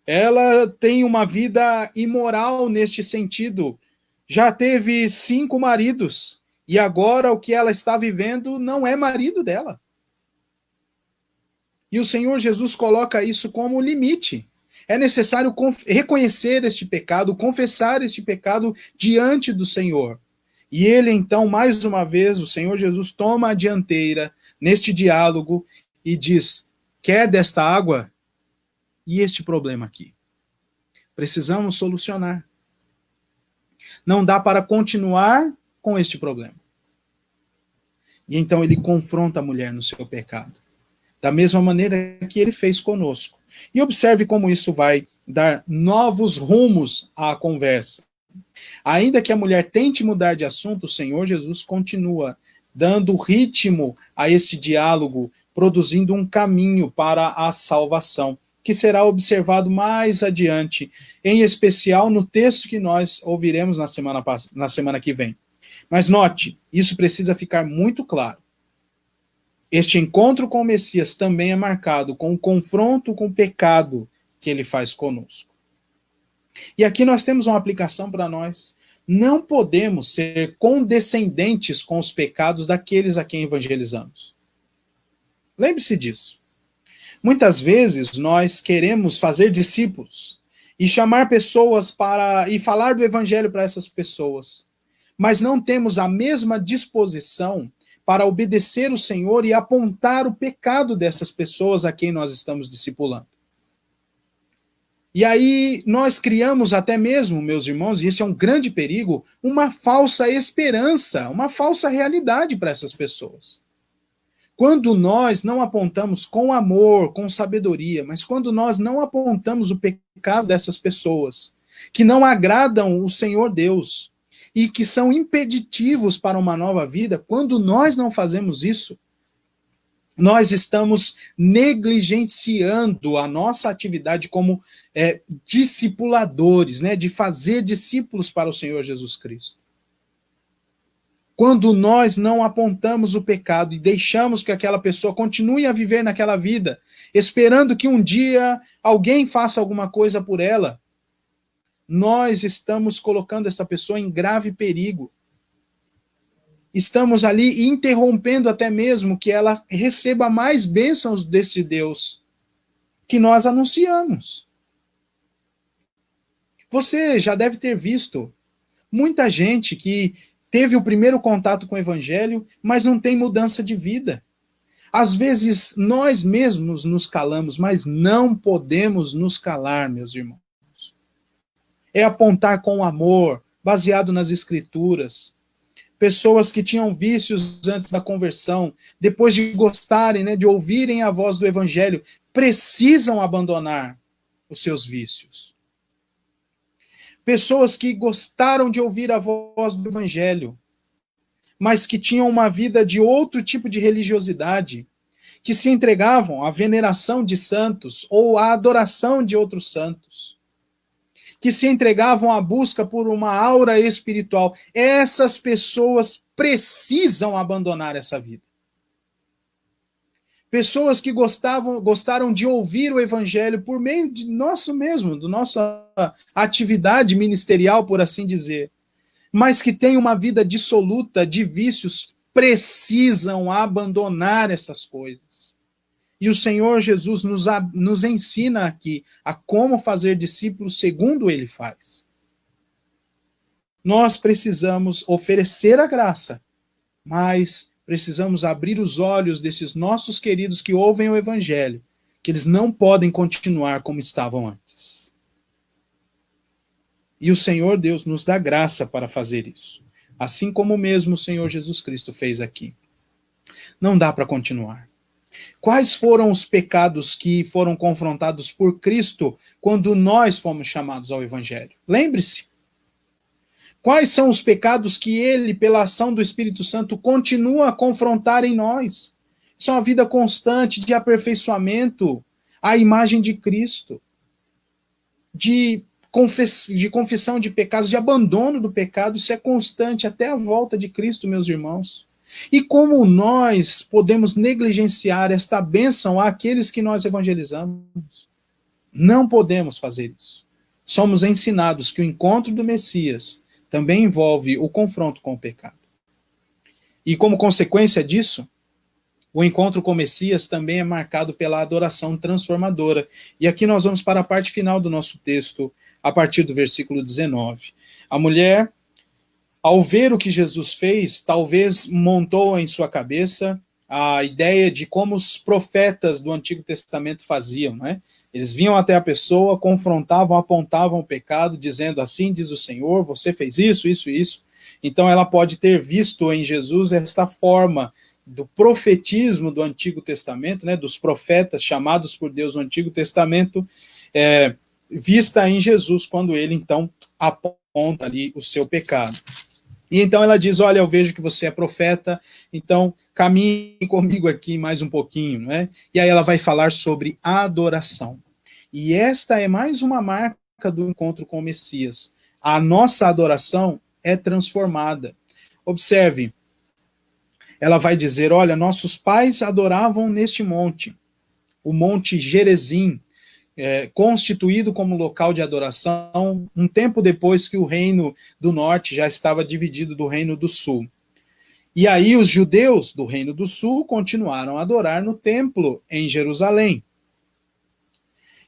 Ela tem uma vida imoral neste sentido. Já teve 5 maridos. E agora o que ela está vivendo não é marido dela. E o Senhor Jesus coloca isso como limite. É necessário reconhecer este pecado, confessar este pecado diante do Senhor. E ele, então, mais uma vez, o Senhor Jesus toma a dianteira neste diálogo e diz, quer desta água? E este problema aqui? Precisamos solucionar. Não dá para continuar com este problema. E então ele confronta a mulher no seu pecado. Da mesma maneira que ele fez conosco. E observe como isso vai dar novos rumos à conversa. Ainda que a mulher tente mudar de assunto, o Senhor Jesus continua dando ritmo a esse diálogo, produzindo um caminho para a salvação, que será observado mais adiante, em especial no texto que nós ouviremos na semana que vem. Mas note, isso precisa ficar muito claro. Este encontro com o Messias também é marcado com o confronto com o pecado que ele faz conosco. E aqui nós temos uma aplicação para nós. Não podemos ser condescendentes com os pecados daqueles a quem evangelizamos. Lembre-se disso. Muitas vezes nós queremos fazer discípulos e chamar pessoas e falar do evangelho para essas pessoas, mas não temos a mesma disposição para obedecer o Senhor e apontar o pecado dessas pessoas a quem nós estamos discipulando. E aí nós criamos até mesmo, meus irmãos, e esse é um grande perigo, uma falsa esperança, uma falsa realidade para essas pessoas. Quando nós não apontamos com amor, com sabedoria, mas quando nós não apontamos o pecado dessas pessoas, que não agradam o Senhor Deus e que são impeditivos para uma nova vida, quando nós não fazemos isso, nós estamos negligenciando a nossa atividade como discipuladores, né, de fazer discípulos para o Senhor Jesus Cristo. Quando nós não apontamos o pecado e deixamos que aquela pessoa continue a viver naquela vida, esperando que um dia alguém faça alguma coisa por ela, nós estamos colocando essa pessoa em grave perigo. Estamos ali interrompendo até mesmo que ela receba mais bênçãos desse Deus que nós anunciamos. Você já deve ter visto muita gente que teve o primeiro contato com o evangelho, mas não tem mudança de vida. Às vezes nós mesmos nos calamos, mas não podemos nos calar, meus irmãos. É apontar com amor, baseado nas escrituras. Pessoas que tinham vícios antes da conversão, depois de gostarem, né, de ouvirem a voz do evangelho, precisam abandonar os seus vícios. Pessoas que gostaram de ouvir a voz do evangelho, mas que tinham uma vida de outro tipo de religiosidade, que se entregavam à veneração de santos ou à adoração de outros santos, que se entregavam à busca por uma aura espiritual. Essas pessoas precisam abandonar essa vida. Pessoas que gostaram de ouvir o evangelho por meio de nosso mesmo, da nossa atividade ministerial, por assim dizer, mas que têm uma vida dissoluta de vícios, precisam abandonar essas coisas. E o Senhor Jesus nos ensina aqui a como fazer discípulos segundo ele faz. Nós precisamos oferecer a graça, mas precisamos abrir os olhos desses nossos queridos que ouvem o evangelho, que eles não podem continuar como estavam antes. E o Senhor Deus nos dá graça para fazer isso, assim como mesmo o Senhor Jesus Cristo fez aqui. Não dá para continuar. Quais foram os pecados que foram confrontados por Cristo quando nós fomos chamados ao evangelho? Lembre-se. Quais são os pecados que ele, pela ação do Espírito Santo, continua a confrontar em nós? Isso é uma vida constante de aperfeiçoamento à imagem de Cristo, de confissão de pecados, de abandono do pecado. Isso é constante até a volta de Cristo, meus irmãos. E como nós podemos negligenciar esta bênção àqueles que nós evangelizamos? Não podemos fazer isso. Somos ensinados que o encontro do Messias também envolve o confronto com o pecado. E como consequência disso, o encontro com o Messias também é marcado pela adoração transformadora. E aqui nós vamos para a parte final do nosso texto, a partir do versículo 19. A mulher, ao ver o que Jesus fez, talvez montou em sua cabeça a ideia de como os profetas do Antigo Testamento faziam, né? Eles vinham até a pessoa, confrontavam, apontavam o pecado, dizendo assim, diz o Senhor, você fez isso, isso e isso. Então ela pode ter visto em Jesus esta forma do profetismo do Antigo Testamento, né, dos profetas chamados por Deus no Antigo Testamento, vista em Jesus, quando ele então aponta ali o seu pecado. E então ela diz, olha, eu vejo que você é profeta, então caminhe comigo aqui mais um pouquinho, né? E aí ela vai falar sobre adoração. E esta é mais uma marca do encontro com o Messias. A nossa adoração é transformada. Observe, ela vai dizer, olha, nossos pais adoravam neste monte, o Monte Gerizim, constituído como local de adoração um tempo depois que o reino do norte já estava dividido do reino do sul. E aí os judeus do reino do sul continuaram a adorar no templo em Jerusalém.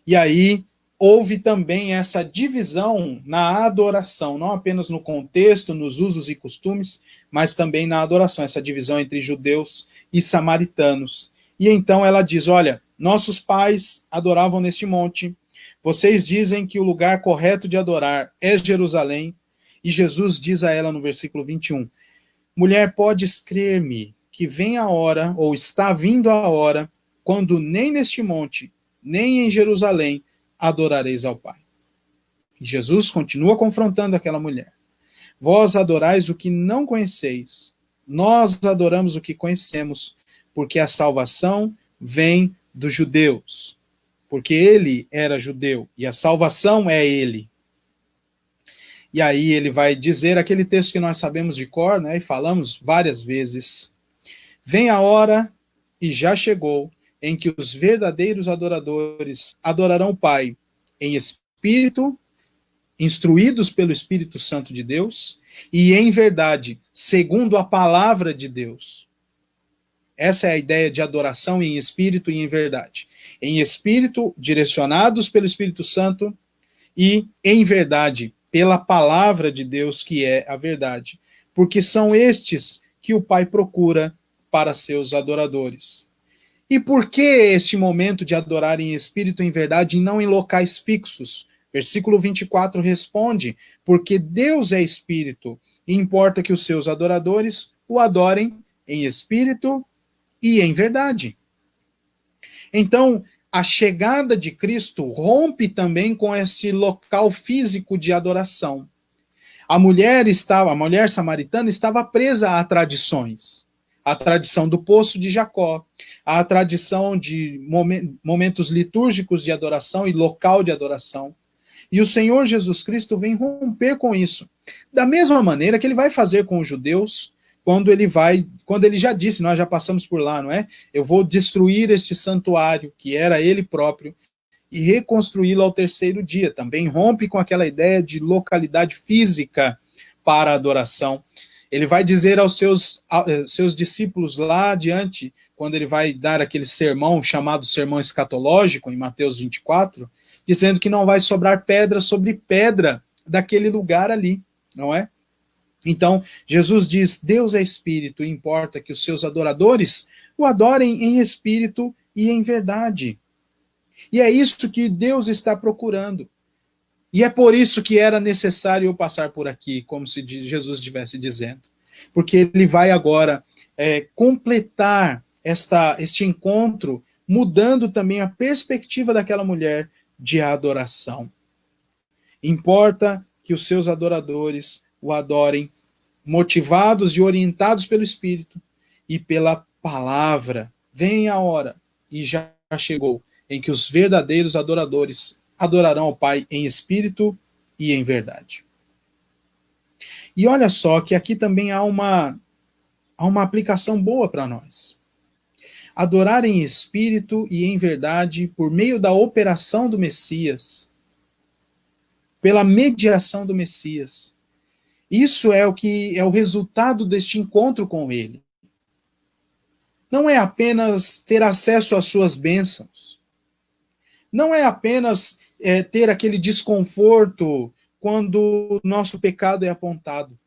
E aí houve também essa divisão na adoração, não apenas no contexto, nos usos e costumes, mas também na adoração, essa divisão entre judeus e samaritanos. E então ela diz, olha, nossos pais adoravam neste monte, vocês dizem que o lugar correto de adorar é Jerusalém, e Jesus diz a ela no versículo 21, mulher, podes crer-me que vem a hora, ou está vindo a hora, quando nem neste monte, nem em Jerusalém adorareis ao Pai. E Jesus continua confrontando aquela mulher. Vós adorais o que não conheceis, nós adoramos o que conhecemos, porque a salvação vem dos judeus. Porque ele era judeu e a salvação é ele. E aí ele vai dizer aquele texto que nós sabemos de cor, né, e falamos várias vezes. Vem a hora, e já chegou, em que os verdadeiros adoradores adorarão o Pai em espírito, instruídos pelo Espírito Santo de Deus, e em verdade, segundo a palavra de Deus. Essa é a ideia de adoração em espírito e em verdade. Em espírito, direcionados pelo Espírito Santo, e em verdade, pela palavra de Deus, que é a verdade. Porque são estes que o Pai procura para seus adoradores. E por que este momento de adorar em espírito e em verdade e não em locais fixos? Versículo 24 responde, porque Deus é espírito e importa que os seus adoradores o adorem em espírito e em verdade. Então, a chegada de Cristo rompe também com esse local físico de adoração. A mulher samaritana estava presa a tradições. A tradição do poço de Jacó, a tradição de momentos litúrgicos de adoração e local de adoração. E o Senhor Jesus Cristo vem romper com isso. Da mesma maneira que ele vai fazer com os judeus, quando ele já disse, nós já passamos por lá, não é? Eu vou destruir este santuário, que era ele próprio, e reconstruí-lo ao terceiro dia. Também rompe com aquela ideia de localidade física para a adoração. Ele vai dizer aos seus discípulos lá adiante, quando ele vai dar aquele sermão chamado sermão escatológico, em Mateus 24, dizendo que não vai sobrar pedra sobre pedra daquele lugar ali, não é? Então, Jesus diz, Deus é espírito, e importa que os seus adoradores o adorem em espírito e em verdade. E é isso que Deus está procurando. E é por isso que era necessário eu passar por aqui, como se Jesus estivesse dizendo. Porque ele vai agora completar este encontro, mudando também a perspectiva daquela mulher de adoração. Importa que os seus adoradores o adorem, motivados e orientados pelo Espírito e pela palavra. Vem a hora, e já chegou, em que os verdadeiros adoradores adorarão ao Pai em espírito e em verdade. E olha só que aqui também há uma aplicação boa para nós. Adorar em espírito e em verdade por meio da operação do Messias, pela mediação do Messias. Isso é o que é o resultado deste encontro com ele. Não é apenas ter acesso às suas bênçãos. Não é apenas ter aquele desconforto quando o nosso pecado é apontado.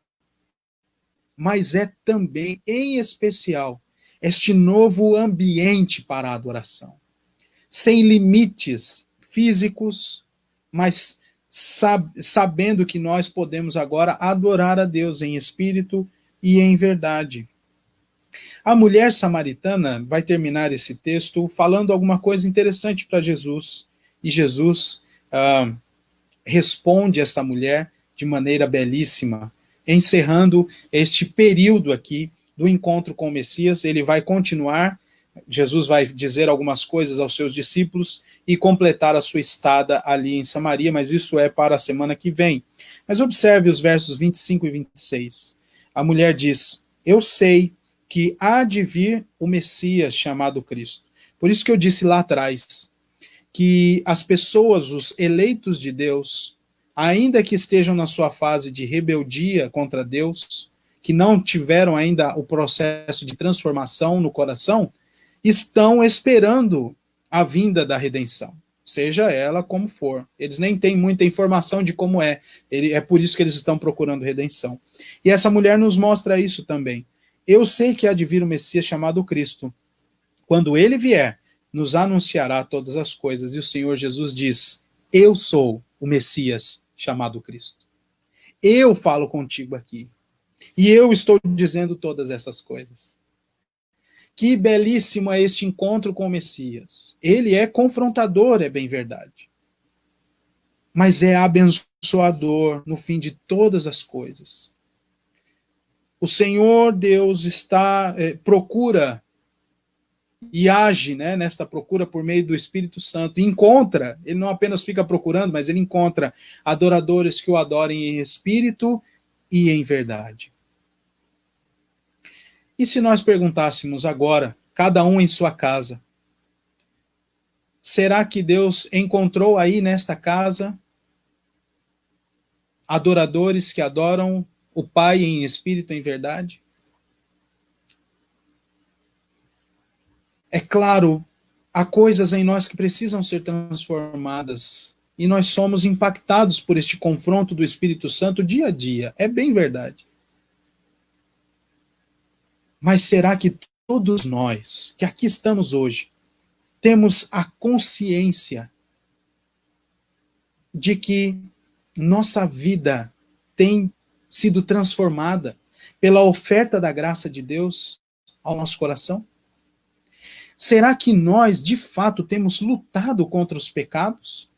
Mas é também, em especial, este novo ambiente para a adoração. Sem limites físicos, mas sabendo que nós podemos agora adorar a Deus em espírito e em verdade. A mulher samaritana vai terminar esse texto falando alguma coisa interessante para Jesus. E Jesus responde essa mulher de maneira belíssima. encerrando este período aqui do encontro com o Messias. Ele vai continuar, Jesus vai dizer algumas coisas aos seus discípulos e completar a sua estada ali em Samaria, mas isso é para a semana que vem. Mas observe os versos 25 e 26. A mulher diz: eu sei que há de vir o Messias chamado Cristo. Por isso que eu disse lá atrás que as pessoas, os eleitos de Deus, ainda que estejam na sua fase de rebeldia contra Deus, que não tiveram ainda o processo de transformação no coração, estão esperando a vinda da redenção, seja ela como for. Eles nem têm muita informação de como é. É por isso que eles estão procurando redenção. E essa mulher nos mostra isso também. Eu sei que há de vir o Messias chamado Cristo. Quando ele vier, nos anunciará todas as coisas. E o Senhor Jesus diz: eu sou o Messias chamado Cristo. Eu falo contigo aqui. E eu estou dizendo todas essas coisas. Que belíssimo é este encontro com o Messias. Ele é confrontador, é bem verdade. Mas é abençoador no fim de todas as coisas. O Senhor Deus procura e age, né, nesta procura por meio do Espírito Santo. E encontra, ele não apenas fica procurando, mas ele encontra adoradores que o adorem em espírito e em verdade. E se nós perguntássemos agora, cada um em sua casa, será que Deus encontrou aí nesta casa adoradores que adoram o Pai em espírito e em verdade? É claro, há coisas em nós que precisam ser transformadas e nós somos impactados por este confronto do Espírito Santo dia a dia. É bem verdade. Mas será que todos nós, que aqui estamos hoje, temos a consciência de que nossa vida tem sido transformada pela oferta da graça de Deus ao nosso coração? Será que nós, de fato, temos lutado contra os pecados?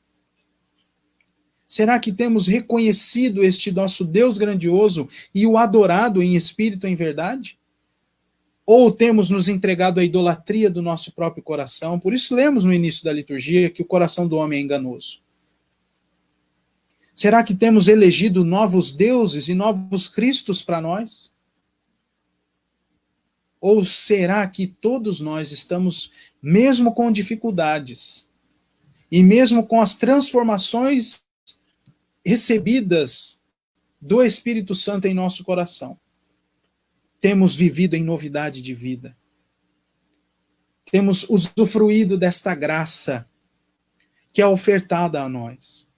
Será que temos reconhecido este nosso Deus grandioso e o adorado em espírito e em verdade? Ou temos nos entregado à idolatria do nosso próprio coração? Por isso lemos no início da liturgia que o coração do homem é enganoso. Será que temos elegido novos deuses e novos cristos para nós? Ou será que todos nós estamos, mesmo com dificuldades, e mesmo com as transformações recebidas do Espírito Santo em nosso coração, temos vivido em novidade de vida? Temos usufruído desta graça que é ofertada a nós?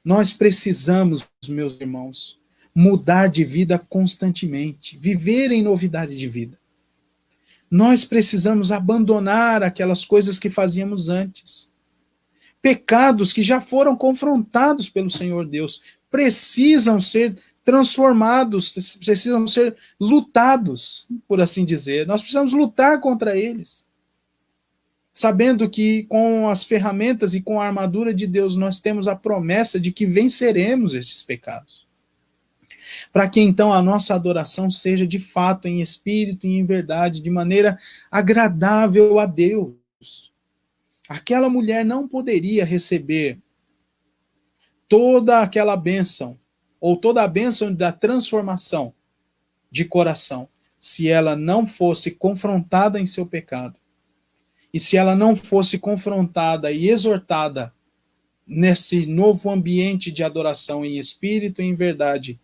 Nós precisamos, meus irmãos, mudar de vida constantemente, viver em novidade de vida. Nós precisamos abandonar aquelas coisas que fazíamos antes. Pecados que já foram confrontados pelo Senhor Deus precisam ser transformados, precisam ser lutados, por assim dizer. Nós precisamos lutar contra eles, sabendo que com as ferramentas e com a armadura de Deus nós temos a promessa de que venceremos estes pecados. Para que então a nossa adoração seja de fato em espírito e em verdade, de maneira agradável a Deus. Aquela mulher não poderia receber toda aquela bênção, ou toda a bênção da transformação de coração, se ela não fosse confrontada em seu pecado. E se ela não fosse confrontada e exortada nesse novo ambiente de adoração em espírito e em verdade,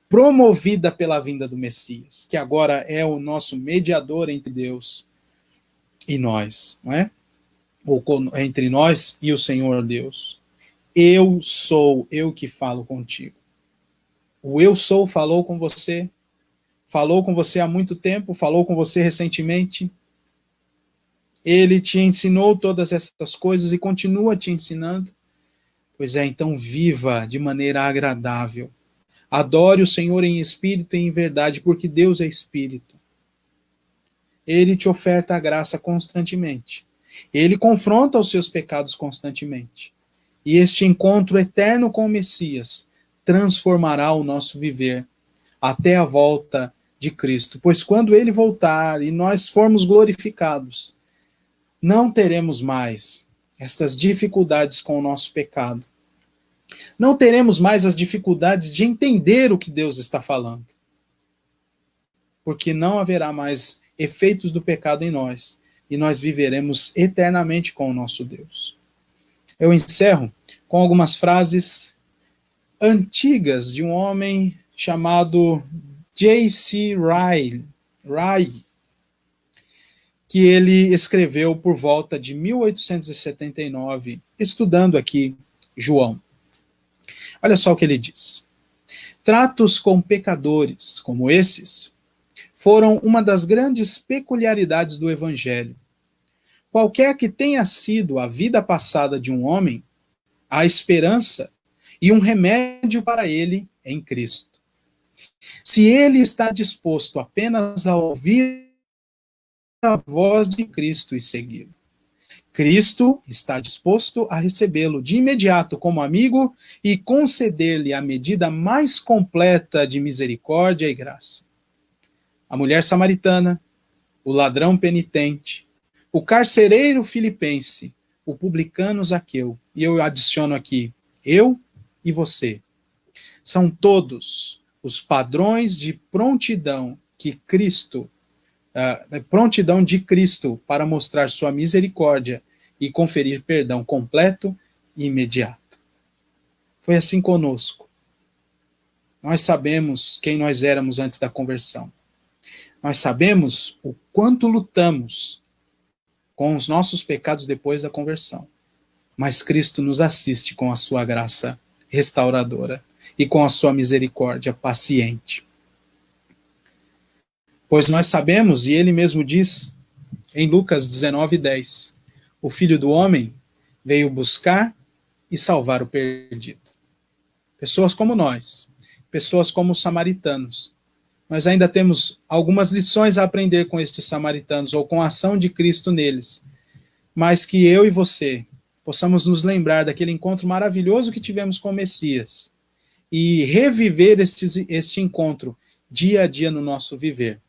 promovida pela vinda do Messias, que agora é o nosso mediador entre Deus e nós, não é? Ou entre nós e o Senhor Deus. Eu sou, eu que falo contigo. O eu sou falou com você há muito tempo, falou com você recentemente. Ele te ensinou todas essas coisas e continua te ensinando. Pois é, então viva de maneira agradável. Adore o Senhor em espírito e em verdade, porque Deus é espírito. Ele te oferta a graça constantemente. Ele confronta os seus pecados constantemente. E este encontro eterno com o Messias transformará o nosso viver até a volta de Cristo. Pois quando ele voltar e nós formos glorificados, não teremos mais estas dificuldades com o nosso pecado. Não teremos mais as dificuldades de entender o que Deus está falando. Porque não haverá mais efeitos do pecado em nós. E nós viveremos eternamente com o nosso Deus. Eu encerro com algumas frases antigas de um homem chamado J.C. Ryle, que ele escreveu por volta de 1879, estudando aqui João. Olha só o que ele diz. Tratos com pecadores como esses foram uma das grandes peculiaridades do Evangelho. Qualquer que tenha sido a vida passada de um homem, há esperança e um remédio para ele em Cristo. Se ele está disposto apenas a ouvir a voz de Cristo e segui-lo, Cristo está disposto a recebê-lo de imediato como amigo e conceder-lhe a medida mais completa de misericórdia e graça. A mulher samaritana, o ladrão penitente, o carcereiro filipense, o publicano Zaqueu, e eu adiciono aqui, eu e você, são todos os padrões de prontidão que Cristo, prontidão de Cristo para mostrar sua misericórdia e conferir perdão completo e imediato. Foi assim conosco. Nós sabemos quem nós éramos antes da conversão. Nós sabemos o quanto lutamos com os nossos pecados depois da conversão. Mas Cristo nos assiste com a sua graça restauradora e com a sua misericórdia paciente. Pois nós sabemos, e ele mesmo diz em Lucas 19:10, o Filho do Homem veio buscar e salvar o perdido. Pessoas como nós, pessoas como os samaritanos, nós ainda temos algumas lições a aprender com estes samaritanos, ou com a ação de Cristo neles, mas que eu e você possamos nos lembrar daquele encontro maravilhoso que tivemos com o Messias, e reviver este encontro dia a dia no nosso viver.